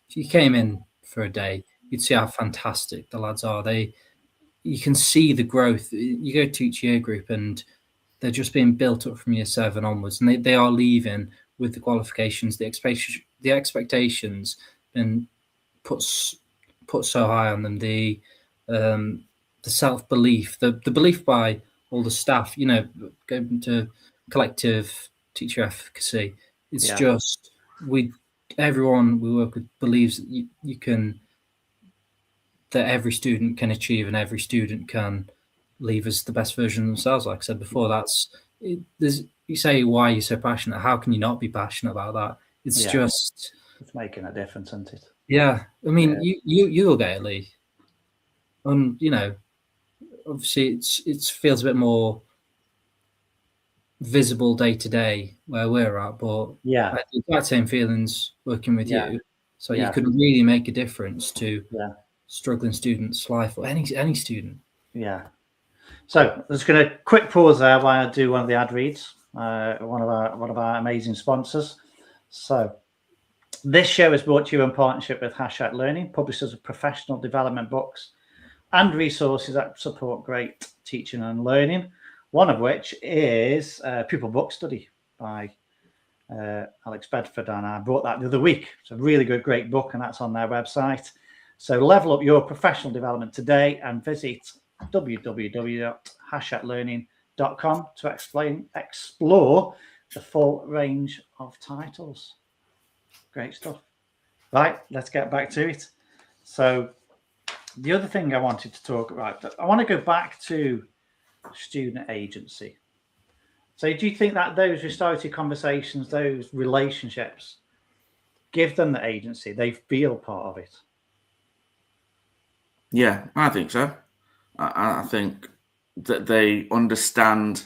If you came in for a day, you'd see how fantastic the lads are. You can see the growth. You go to each year group and they're just being built up from year 7 onwards, and they are leaving with the qualifications, the expectations, and put so high on them, the self-belief, the belief by all the staff, going to collective teacher efficacy. It's just everyone we work with believes that that every student can achieve and every student can leave as the best version of themselves. Like I said before, you say, why are you so passionate? How can you not be passionate about that? It's just, it's making a difference, isn't it? Yeah, I mean, you'll get it, Lee. You know, obviously it feels a bit more visible day to day where we're at, but Yeah, I had the exact same feelings working with yeah, you. So you yeah, could really make a difference to yeah, struggling students' life, or any student. yeah. So I'm just going to quick pause there while I do one of the ad reads. One of our amazing sponsors. So this show is brought to you in partnership with #Learning, publishers of professional development books and resources that support great teaching and learning. One of which is Pupil Book Study by Alex Bedford, and I bought that the other week. It's a really great book, and that's on their website. So level up your professional development today and visit www.learning.com to explore the full range of titles. Great stuff. Right, let's get back to it. So the other thing I wanted to talk about, I want to go back to student agency. So do you think that those restorative conversations, those relationships, give them the agency? They feel part of it. Yeah, I think so. I think that they understand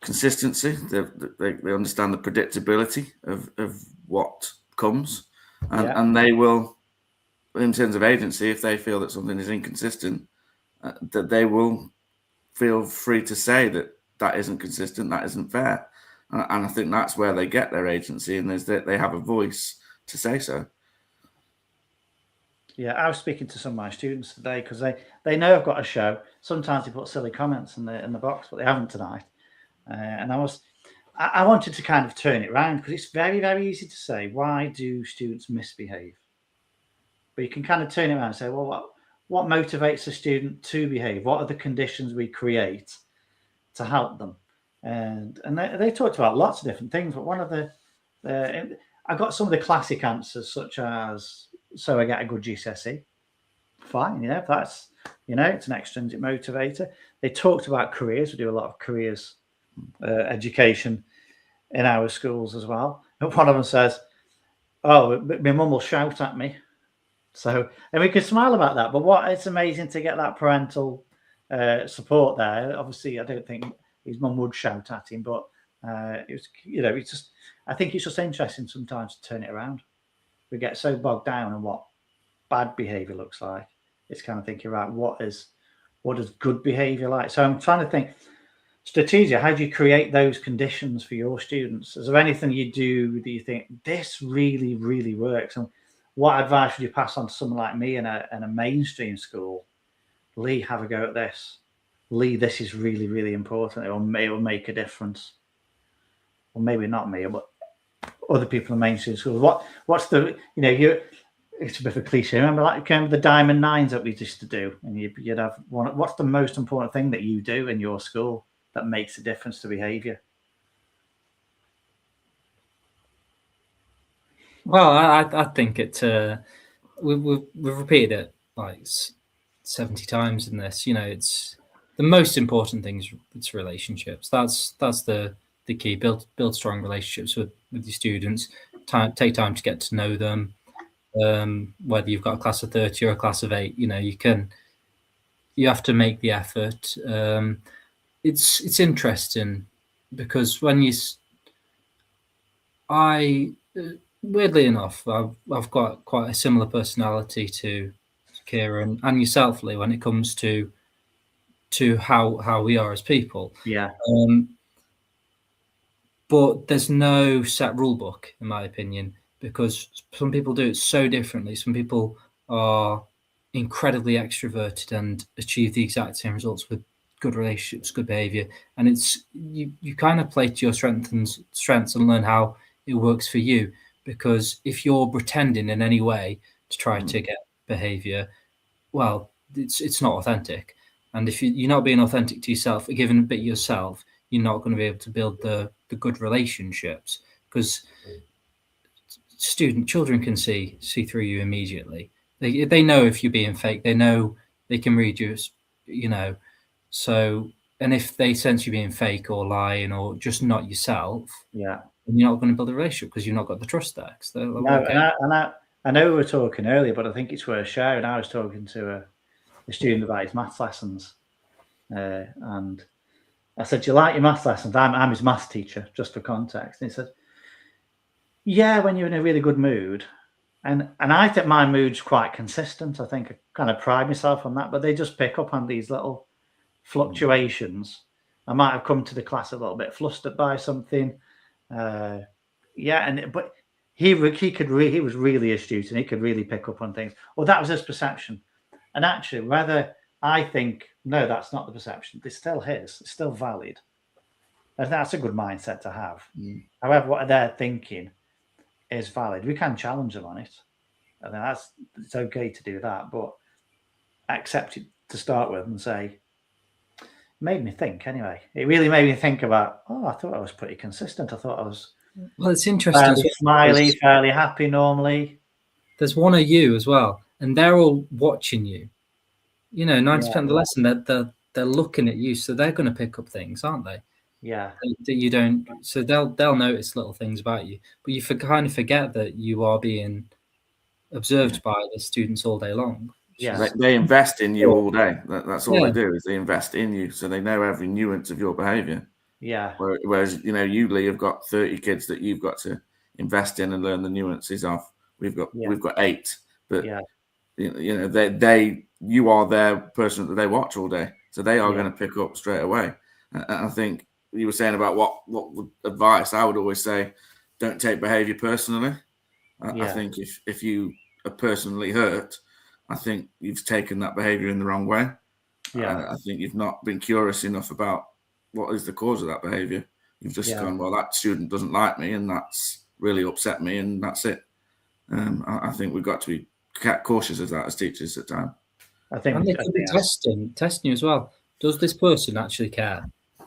consistency. They understand the predictability of what comes, and they will, in terms of agency, if they feel that something is inconsistent, that they will feel free to say that isn't consistent, that isn't fair, and I think that's where they get their agency, and is that they have a voice to say so. Yeah, I was speaking to some of my students today because they know I've got a show. Sometimes they put silly comments in the box, but they haven't tonight. And I wanted to kind of turn it around because it's very easy to say, why do students misbehave? But you can kind of turn it around and say, well, what motivates a student to behave? What are the conditions we create to help them? And they talked about lots of different things, but one of I got some of the classic answers, such as, so I get a good GCSE. Fine, if that's, it's an extrinsic motivator. They talked about careers. We do a lot of careers education in our schools as well. And one of them says, oh, my mum will shout at me. So, and we can smile about that. But it's amazing to get that parental support there. Obviously, I don't think his mum would shout at him, but it was, it's just, I think it's just interesting sometimes to turn it around. We get so bogged down on what bad behavior looks like. It's kind of thinking, right, what does good behavior like? So I'm trying to think, strategia, how do you create those conditions for your students? Is there anything you do that you think this really works? And what advice would you pass on to someone like me in a mainstream school? Lee, have a go at this. Lee, this is really important. It will make a difference. Well, maybe not me, but other people in mainstream schools. What's the, it's a bit of a cliche. Remember the Diamond Nines that we used to do? And you'd have one. What's the most important thing that you do in your school that makes a difference to behaviour? Well, I think we've repeated it like 70 times in this. It's the most important thing is it's relationships. That's the key. Build strong relationships with your students. Take time to get to know them. Whether you've got a class of 30 or a class of 8, you have to make the effort. It's interesting because weirdly enough, I've got quite a similar personality to Kieran and yourself, Lee, when it comes to how we are as people. Yeah. But there's no set rule book, in my opinion, because some people do it so differently. Some people are incredibly extroverted and achieve the exact same results with good relationships, good behavior, and it's you kind of play to your strengths and learn how it works for you. Because if you're pretending in any way to try to get behavior, well, it's not authentic. And if you're not being authentic to yourself, giving a bit yourself, you're not going to be able to build the good relationships, because children can see through you immediately. They know if you're being fake. They know they can read you, So, and if they sense you being fake or lying or just not yourself, yeah, you're not going to build a relationship because you've not got the trust there. No, I know we were talking earlier, but I think it's worth sharing. I was talking to a student about his maths lessons, and I said, "Do you like your maths lessons?" I'm his maths teacher, just for context. And he said, "Yeah, when you're in a really good mood." And I think my mood's quite consistent. I think I kind of pride myself on that, but they just pick up on these little fluctuations. I might have come to the class a little bit flustered by something. But he was really astute, and he could really pick up on things. Well, that was his perception. And actually, whether I think, no, that's not the perception, it's still his, it's still valid. And that's a good mindset to have. However, what they're thinking is valid. We can challenge them on it. And it's okay to do that, but accept it to start with and say, made me think anyway. It really made me think about, I thought I was pretty consistent. I thought I was it's interesting. fairly smiley, fairly happy normally. There's one of you as well, and they're all watching you. 90% of the lesson they're looking at you, so they're going to pick up things, aren't they? Yeah. That you don't. So they'll notice little things about you, but you kind of forget that you are being observed by the students all day long. Yeah, they invest in you all day. That's all they do, is they invest in you, so they know every nuance of your behaviour. Yeah. Whereas you, Lee, have got 30 kids that you've got to invest in and learn the nuances of. We've got 8, but you are their person that they watch all day, so they are going to pick up straight away. And I think you were saying about what advice I would always say: don't take behaviour personally. I think if you are personally hurt, I think you've taken that behaviour in the wrong way. Yeah, I think you've not been curious enough about what is the cause of that behaviour. You've just gone, well, that student doesn't like me, and that's really upset me, and that's it. I think we've got to be cautious of that as teachers at times. And they could be testing you as well. Does this person actually care?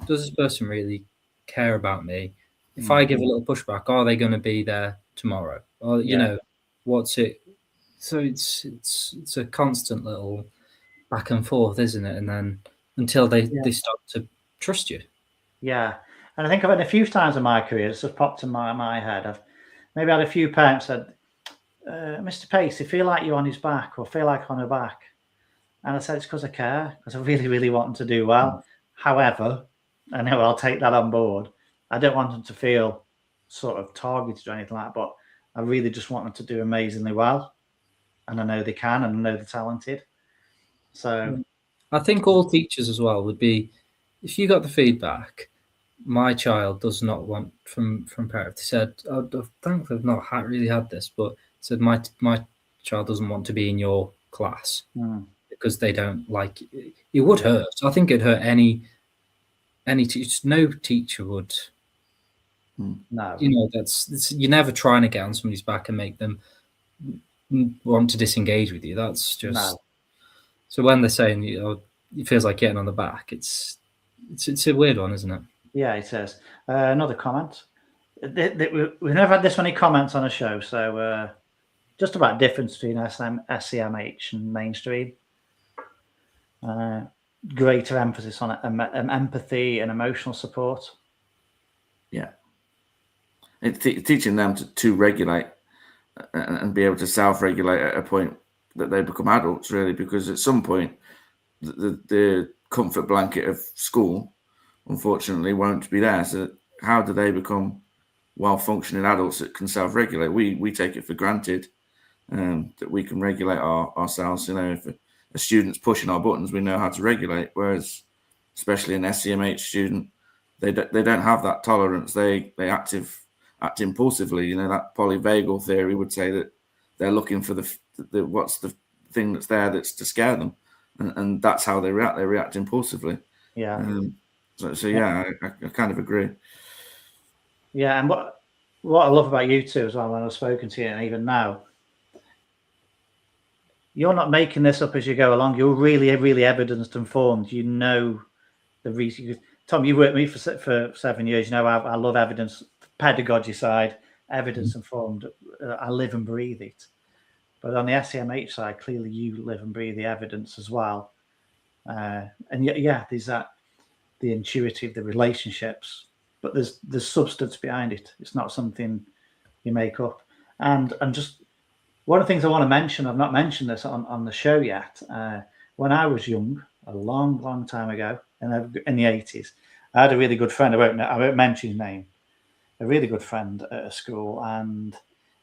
Does this person really care about me? If I give a little pushback, are they going to be there tomorrow? Or what's it? So it's a constant little back and forth, isn't it? And then until they start to trust you. Yeah, and I think I've had a few times in my career, it's just popped in my head. I've maybe had a few parents said, Mr. Pace, I feel like you're on his back, or feel like on her back. And I said, it's because I care, because I really, really want them to do well. However, I know I'll take that on board. I don't want them to feel sort of targeted or anything like that, but I really just want them to do amazingly well. And I know they can, and I know they're talented. So I think all teachers as well would be, if you got the feedback, my child does not want from parents. They said, I think they've not really had this, but said my child doesn't want to be in your class because they don't like it. It would hurt. I think it'd hurt any teacher. No teacher would. No, you're never trying to get on somebody's back and make them want to disengage with you. That's just. No. So when they're saying it feels like getting on the back, it's a weird one, isn't it? Yeah, it is. Another comment. We've never had this many comments on a show, so just about difference between SEMH and mainstream. Greater emphasis on empathy and emotional support. Yeah. It's teaching them to regulate and be able to self-regulate at a point that they become adults, really, because at some point the comfort blanket of school, unfortunately, won't be there. So how do they become well-functioning adults that can self-regulate? We take it for granted that we can regulate ourselves. If a student's pushing our buttons, we know how to regulate. Whereas, especially an SEMH student, they don't have that tolerance. They act impulsively. That polyvagal theory would say that they're looking for the what's the thing that's there that's to scare them, and that's how they react. They react impulsively. Yeah. So yeah, I kind of agree. Yeah, and what I love about you two as well, when I've spoken to you, and even now, you're not making this up as you go along. You're really, really evidence informed. You know the reason. Tom, you worked with me for 7 years. I love evidence, pedagogy side, evidence informed. I live and breathe it. But on the SEMH side, clearly you live and breathe the evidence as well. And there's that, the intuitive, the relationships, but there's substance behind it. It's not something you make up. And just One of the things I want to mention, I've not mentioned this on the show yet. When I was young, a long time ago, in the 80s, I had a really good friend. I won't mention his name. A really good friend at a school, and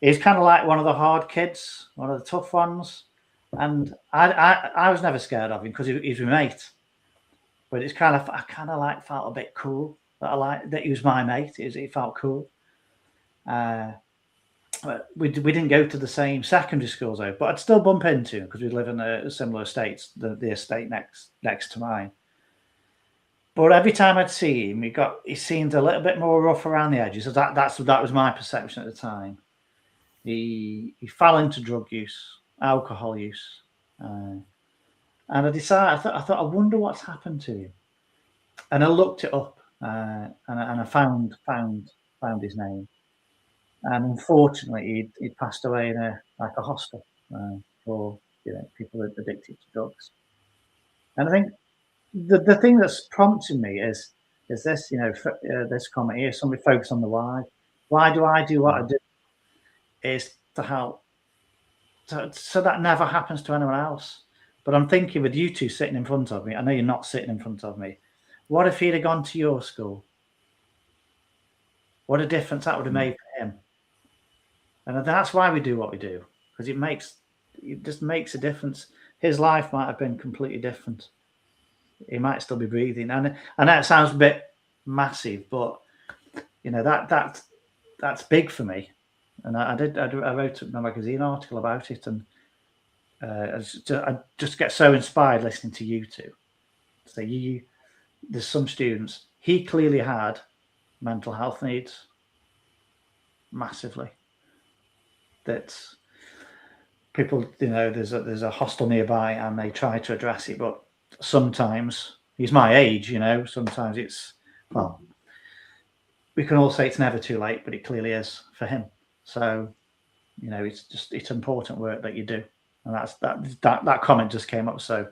he's kind of like one of the hard kids, one of the tough ones. And I was never scared of him because he's my mate. But it's I kind of like felt a bit cool that he was my mate. It felt cool. We didn't go to the same secondary schools though, but I'd still bump into him because we live in a similar estates, the estate next to mine. But every time I'd see him, he seemed a little bit more rough around the edges. So that was my perception at the time. He fell into drug use, alcohol use, and I decided I thought I wonder what's happened to him. And I looked it up, and I found his name. And unfortunately, he'd passed away in a hostel for people addicted to drugs. And I think the thing that's prompting me is this, this comment here. Somebody focus on the why. Why do I do what I do? Is to help, so that never happens to anyone else. But I'm thinking with you two sitting in front of me. I know you're not sitting in front of me. What if he'd have gone to your school? What a difference that would have made for him. And that's why we do what we do, because it just makes a difference. His life might have been completely different. He might still be breathing, and that sounds a bit massive, but that's big for me. And I wrote a magazine article about it, and I just get so inspired listening to you two. So there's some students. He clearly had mental health needs massively. That people, there's a hostel nearby, and they try to address it, but sometimes he's my age, sometimes it's, well, we can all say it's never too late, but it clearly is for him. So, it's important work that you do. And that comment just came up. So,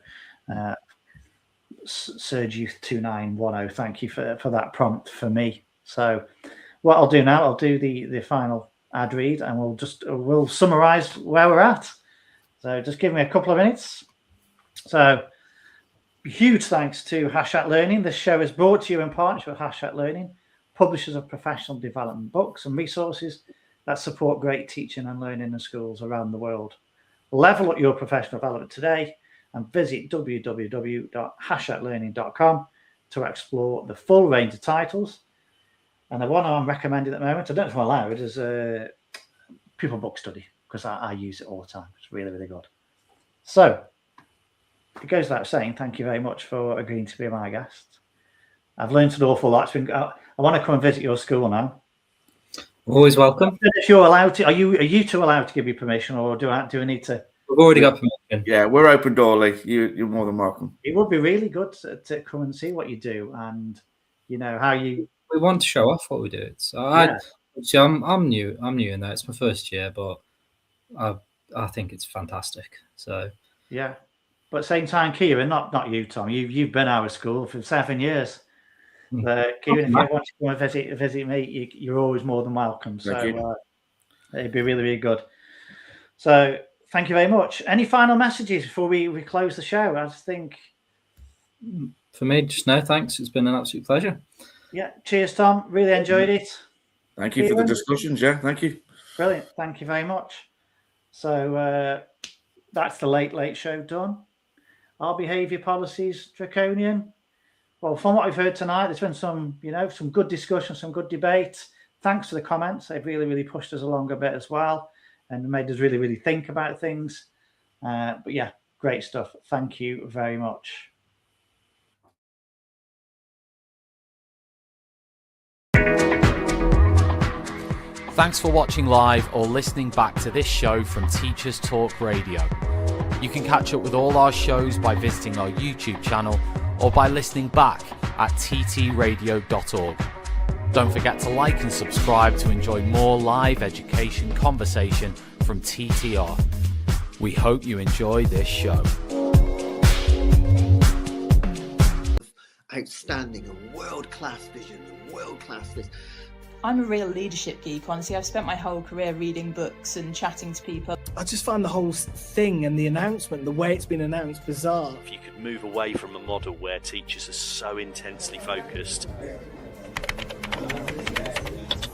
Surge Youth 2910, thank you for that prompt for me. So, what I'll do now, I'll do the final ad read, and we'll summarize where we're at. So, just give me a couple of minutes. So, huge thanks to Hashat Learning. This show is brought to you in partnership with Hashat Learning, publishers of professional development books and resources that support great teaching and learning in schools around the world. Level up your professional development today and visit www.hashatlearning.com to explore the full range of titles. And the one I'm recommending at the moment, I don't know if I'm allowed, is a pupil book study, because I use it all the time. It's really, really good. So, it goes without saying, thank you very much for agreeing to be my guest. I've learned an awful lot. I want to come and visit your school now. Always welcome. If you're allowed to, are you two allowed to give you permission, or do I need to? We've already got permission. Yeah, we're open door, Lee. You're more than welcome. It would be really good to come and see what you do, and how you. We want to show off what we do. So I'm new in that. It's my first year, but I think it's fantastic. So yeah, but at the same time, Kieran, not you, Tom. You've been out of school for 7 years. Kieran, if you want to come and visit me, you're always more than welcome. So it'd be really, really good. So thank you very much. Any final messages before we close the show? I just think, for me, just no thanks. It's been an absolute pleasure. Yeah, cheers, Tom. Really enjoyed it. Thank you for the discussions. Yeah, thank you. Brilliant. Thank you very much. So that's the late show done. Our behaviour policies, draconian. Well, from what we've heard tonight, there's been some good discussion, some good debate. Thanks for the comments. They've really, really pushed us along a bit as well, and made us really, really think about things. But yeah, great stuff. Thank you very much. Thanks for watching live or listening back to this show from Teachers Talk Radio. You can catch up with all our shows by visiting our YouTube channel or by listening back at ttradio.org. Don't forget to like and subscribe to enjoy more live education conversation from TTR. We hope you enjoy this show. Outstanding and world-class vision and world-class this. I'm a real leadership geek, honestly. I've spent my whole career reading books and chatting to people. I just find the whole thing and the announcement, the way it's been announced, bizarre. If you could move away from a model where teachers are so intensely focused